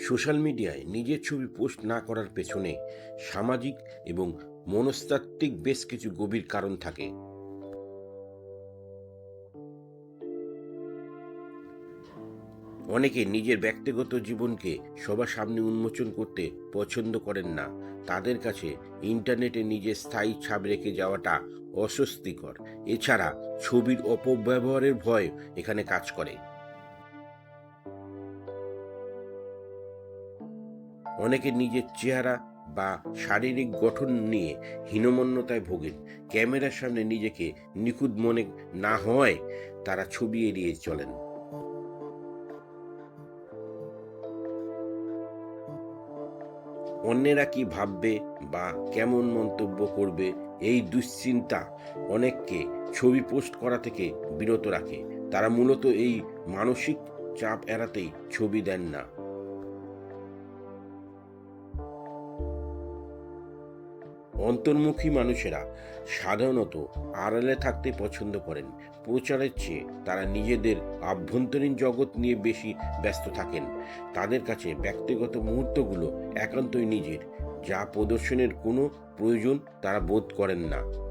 Social মিডিয়ায় নিজের ছবি পোস্ট না করার পেছনে সামাজিক এবং মনস্তাত্ত্বিক বেশ কিছু গভীর কারণ থাকে। অনেকে নিজের ব্যক্তিগত জীবনকে সবার সামনে উন্মোচন করতে পছন্দ করেন না। তাদের কাছে ইন্টারনেটে নিজের স্থায়ী ছাপ রেখে যাওয়াটা অস্বস্তিকর। এছাড়া ছবির অপব্যবহারের ভয় এখানে কাজ করে। অনেকে নিজের চেহারা বা শারীরিক গঠন নিয়ে হীনমন্যতায় ভোগেন। ক্যামেরার সামনে নিজেকে নিখুঁত মনে না হয় তারা ছবি এড়িয়ে চলেন। অন্যেরা কি ভাববে বা কেমন মন্তব্য করবে, এই দুশ্চিন্তা অনেককে ছবি পোস্ট করা থেকে বিরত রাখে। তারা মূলত এই মানসিক চাপ এড়াতেই ছবি দেন না। অন্তর্মুখী মানুষেরা সাধারণত আড়ালে থাকতে পছন্দ করেন। প্রচারের চেয়ে তারা নিজেদের আভ্যন্তরীণ জগৎ নিয়ে বেশি ব্যস্ত থাকেন। তাদের কাছে ব্যক্তিগত মুহূর্তগুলো একান্তই নিজের, যা প্রদর্শনের কোনো প্রয়োজন তারা বোধ করেন না।